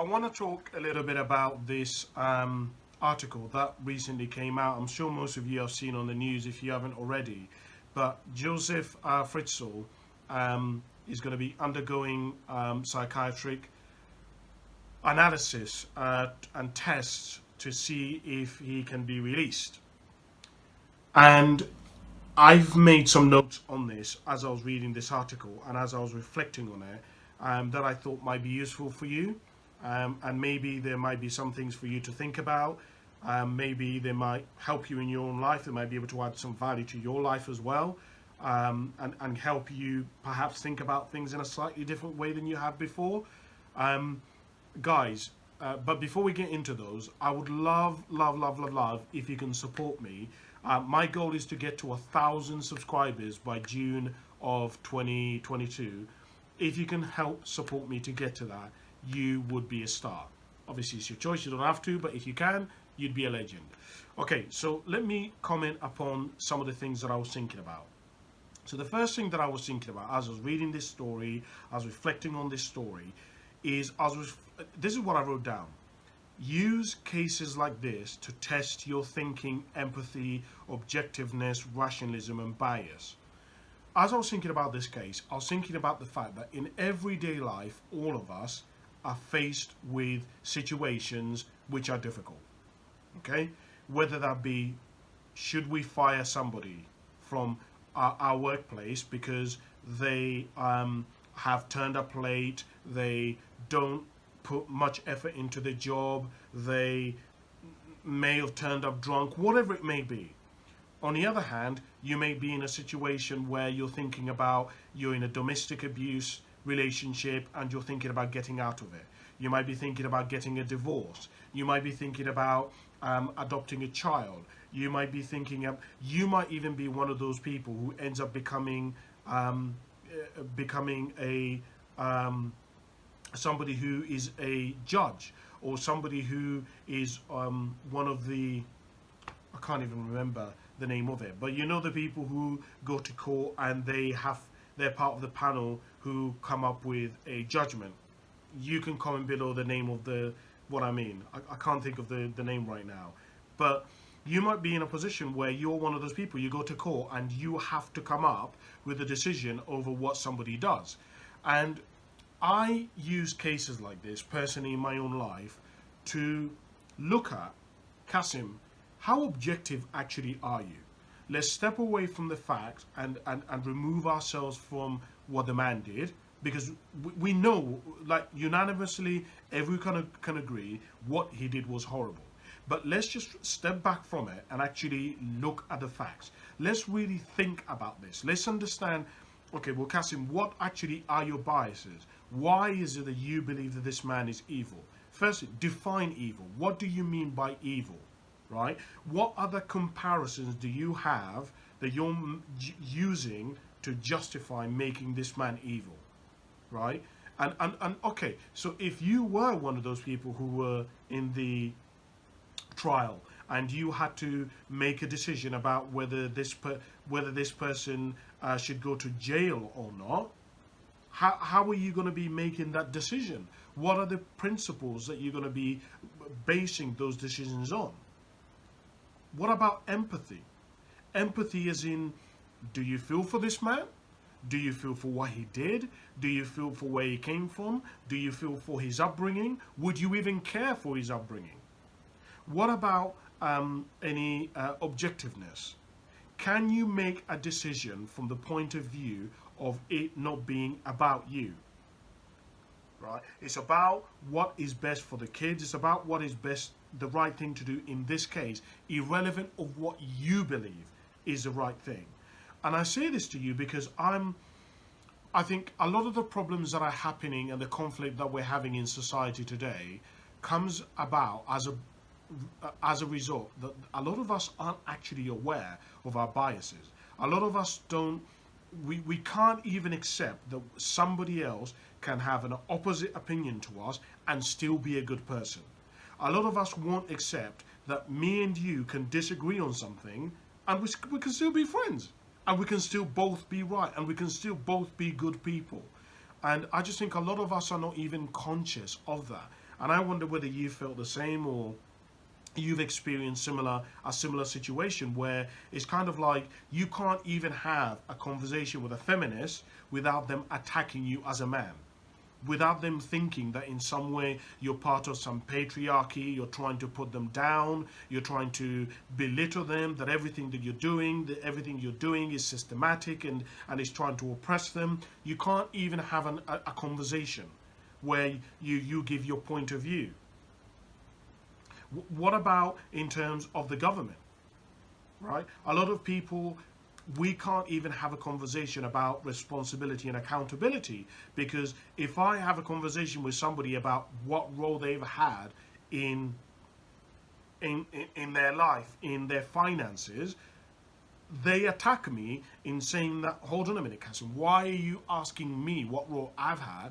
want to talk a little bit about this article that recently came out. I'm sure most of you have seen on the news if you haven't already. But Josef Fritzl is going to be undergoing psychiatric analysis and tests to see if he can be released. And I've made some notes on this as I was reading this article and as I was reflecting on it that I thought might be useful for you. And maybe there might be some things for you to think about. Maybe they might help you in your own life. They might be able to add some value to your life as well, and help you perhaps think about things in a slightly different way than you have before. Guys, but before we get into those, I would love if you can support me. My goal is to get to 1,000 subscribers by June of 2022. If you can help support me to get to that, you would be a star. Obviously, it's your choice. You don't have to, but if you can, you'd be a legend. Okay, so let me comment upon some of the things that I was thinking about. So the first thing that I was thinking about as I was reading this story, I was reflecting on this story, is this is what I wrote down. Use cases like this to test your thinking, empathy, objectiveness, rationalism, and bias. As I was thinking about this case, I was thinking about the fact that in everyday life, all of us are faced with situations which are difficult. Okay? Whether that be, should we fire somebody from our workplace because they have turned up late, they don't put much effort into the job, they may have turned up drunk, whatever it may be. On the other hand, you may be in a situation where you're thinking about, you're in a domestic abuse relationship and you're thinking about getting out of it. You might be thinking about getting a divorce. You might be thinking about adopting a child. You might be thinking of, you might even be one of those people who ends up becoming a somebody who is a judge, or somebody who is one of the, I can't even remember the name of it, but you know, the people who go to court and they're part of the panel who come up with a judgment. You can comment below the name of what I mean. I can't think of the name right now, but you might be in a position where you're one of those people. You go to court and you have to come up with a decision over what somebody does. And I use cases like this personally in my own life to look at, Kasim, how objective actually are you? Let's step away from the fact and remove ourselves from what the man did, because we know, like, unanimously, everyone can agree what he did was horrible. But let's just step back from it and actually look at the facts. Let's really think about this. Let's understand, okay, well, Kasim, what actually are your biases? Why is it that you believe that this man is evil? Firstly, define evil. What do you mean by evil? Right? What other comparisons do you have that you're using to justify making this man evil? Right? And okay, so if you were one of those people who were in the trial and you had to make a decision about whether this person should go to jail or not, how are you going to be making that decision? What are the principles that you're going to be basing those decisions on? What about empathy? Empathy as in, do you feel for this man? Do you feel for what he did? Do you feel for where he came from? Do you feel for his upbringing? Would you even care for his upbringing? What about any objectiveness? Can you make a decision from the point of view of it not being about you? Right? It's about what is best for the kids. It's about what is best, the right thing to do in this case, irrelevant of what you believe is the right thing. And I say this to you because I think a lot of the problems that are happening and the conflict that we're having in society today comes about as a result that a lot of us aren't actually aware of our biases. A lot of us we can't even accept that somebody else can have an opposite opinion to us and still be a good person. A lot of us won't accept that me and you can disagree on something and we can still be friends, and we can still both be right, and we can still both be good people. And I just think a lot of us are not even conscious of that. And I wonder whether you felt the same, or you've experienced a similar situation where it's kind of like you can't even have a conversation with a feminist without them attacking you as a man, without them thinking that in some way you're part of some patriarchy, you're trying to put them down, you're trying to belittle them, that everything you're doing is systematic and is trying to oppress them. You can't even have a conversation where you give your point of view. What about in terms of the government, right? A lot of people, we can't even have a conversation about responsibility and accountability, because if I have a conversation with somebody about what role they've had in their life, in their finances, they attack me in saying that, hold on a minute, Cassim, why are you asking me what role I've had?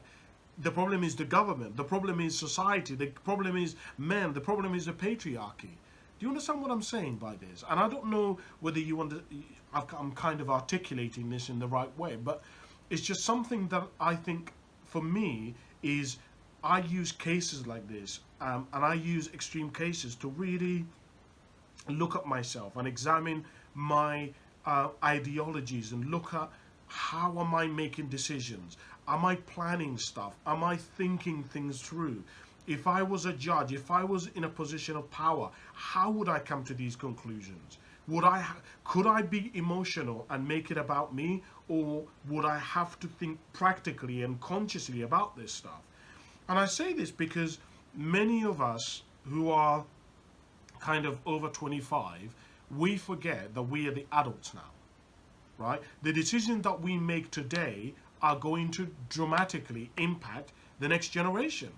The problem is the government. The problem is society. The problem is men. The problem is the patriarchy. Do you understand what I'm saying by this? And I don't know whether you I'm kind of articulating this in the right way, but it's just something that I think for me is, I use cases like this, and I use extreme cases to really look at myself and examine my ideologies and look at how am I making decisions? Am I planning stuff? Am I thinking things through? If I was a judge, if I was in a position of power, how would I come to these conclusions? Could I be emotional and make it about me, or would I have to think practically and consciously about this stuff? And I say this because many of us who are kind of over 25, we forget that we are the adults now, right? The decisions that we make today are going to dramatically impact the next generation.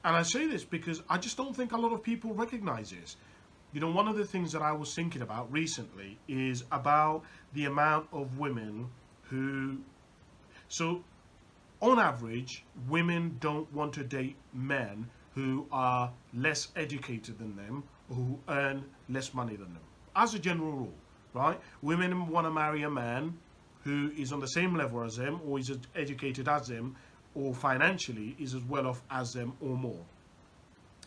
And I say this because I just don't think a lot of people recognize this. You know, one of the things that I was thinking about recently is about the amount of women who, so on average, women don't want to date men who are less educated than them, or who earn less money than them, as a general rule, right? Women want to marry a man who is on the same level as them, or is as educated as them, or financially is as well off as them or more.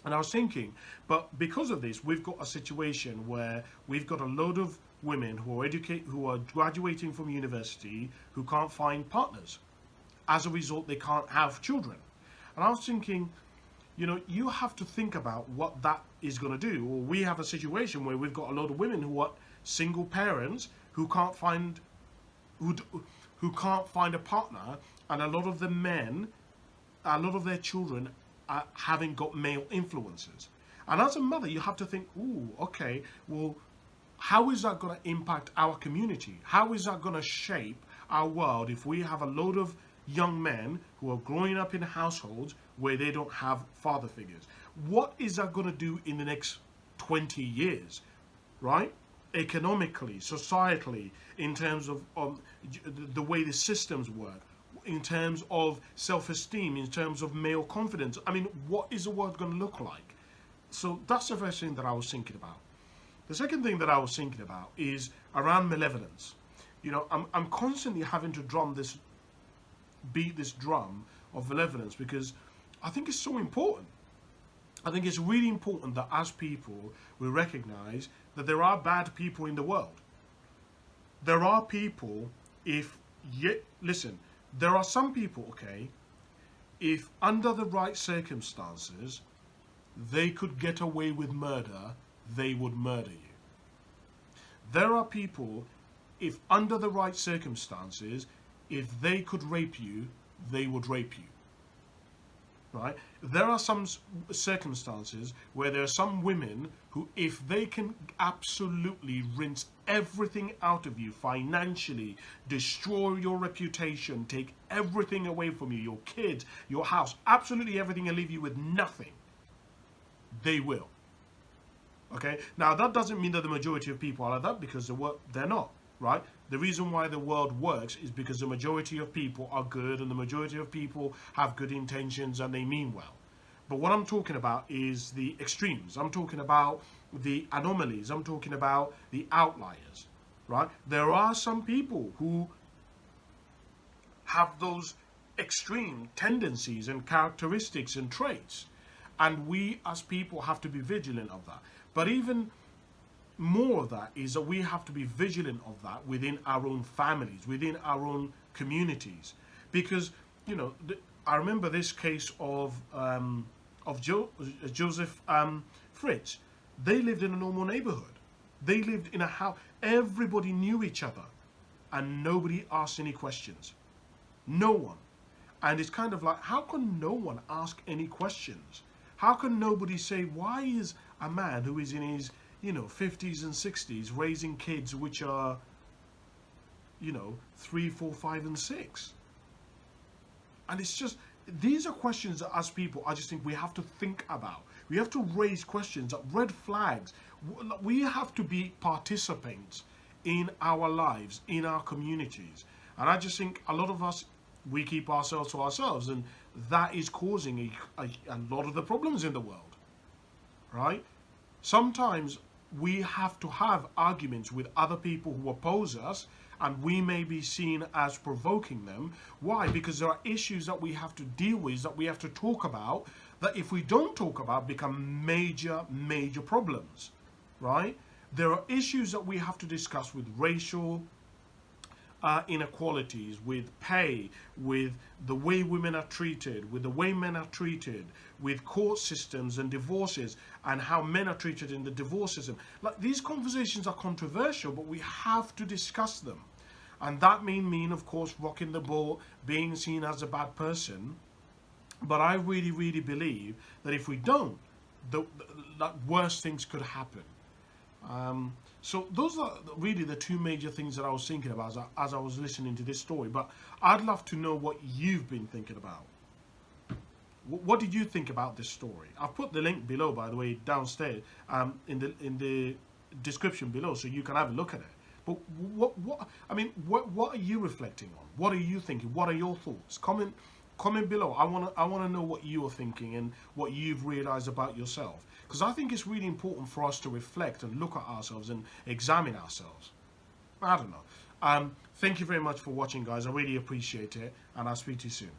And I was thinking, but because of this, we've got a situation where we've got a load of women who are graduating from university who can't find partners. As a result, they can't have children. And I was thinking, you know, you have to think about what that is going to do. Or we have a situation where we've got a load of women who are single parents who can't find a partner, and a lot of the men, a lot of their children haven't got male influences. And as a mother, you have to think, ooh, okay, well, how is that going to impact our community? How is that going to shape our world if we have a load of young men who are growing up in households where they don't have father figures? What is that going to do in the next 20 years, right? Economically, societally, in terms of the way the systems work, in terms of self-esteem, in terms of male confidence. I mean, what is the world going to look like? So that's the first thing that I was thinking about. The second thing that I was thinking about is around malevolence. You know, I'm constantly having to beat this drum of malevolence, because I think it's so important. I think it's really important that as people, we recognize that there are bad people in the world. There are people, listen, there are some people, okay, if under the right circumstances, they could get away with murder, they would murder you. There are people, if under the right circumstances, if they could rape you, they would rape you. Right? There are some circumstances where there are some women who, if they can absolutely rinse everything out of you financially, destroy your reputation, take everything away from you, your kids, your house, absolutely everything, and leave you with nothing, they will. Okay? Now, that doesn't mean that the majority of people are like that, because they're not. Right? The reason why the world works is because the majority of people are good, and the majority of people have good intentions and they mean well. But what I'm talking about is the extremes. I'm talking about the anomalies. I'm talking about the outliers. Right? There are some people who have those extreme tendencies and characteristics and traits. And we as people have to be vigilant of that. But even more of that is that we have to be vigilant of that within our own families, within our own communities. Because, you know, I remember this case of Josef Fritzl. They lived in a normal neighborhood. They lived in a house. Everybody knew each other. And nobody asked any questions. No one. And it's kind of like, how can no one ask any questions? How can nobody say, why is a man who is in his, 50s and 60s raising kids which are, 3, 4, 5, and 6? And it's just, these are questions that as people, I just think we have to think about. We have to raise questions, red flags. We have to be participants in our lives, in our communities. And I just think a lot of us, we keep ourselves to ourselves, and that is causing a lot of the problems in the world, right? Sometimes we have to have arguments with other people who oppose us, and we may be seen as provoking them. Why? Because there are issues that we have to deal with, that we have to talk about, that if we don't talk about, become major problems, right? There are issues that we have to discuss with racial inequalities, with pay, with the way women are treated, with the way men are treated, with court systems and divorces, and how men are treated in the divorce system. Like, these conversations are controversial, but we have to discuss them. And that may mean, of course, rocking the boat, being seen as a bad person. But I really believe that if we don't, that worse things could happen. So those are really the two major things that I was thinking about as I was listening to this story. But I'd love to know what you've been thinking about. What did you think about this story? I've put the link below, by the way, downstairs in the description below, so you can have a look at it. But what are you reflecting on? What are you thinking? What are your thoughts? Comment below. I want to know what you are thinking and what you've realized about yourself. Because I think it's really important for us to reflect and look at ourselves and examine ourselves. I don't know. Thank you very much for watching, guys. I really appreciate it, and I'll speak to you soon.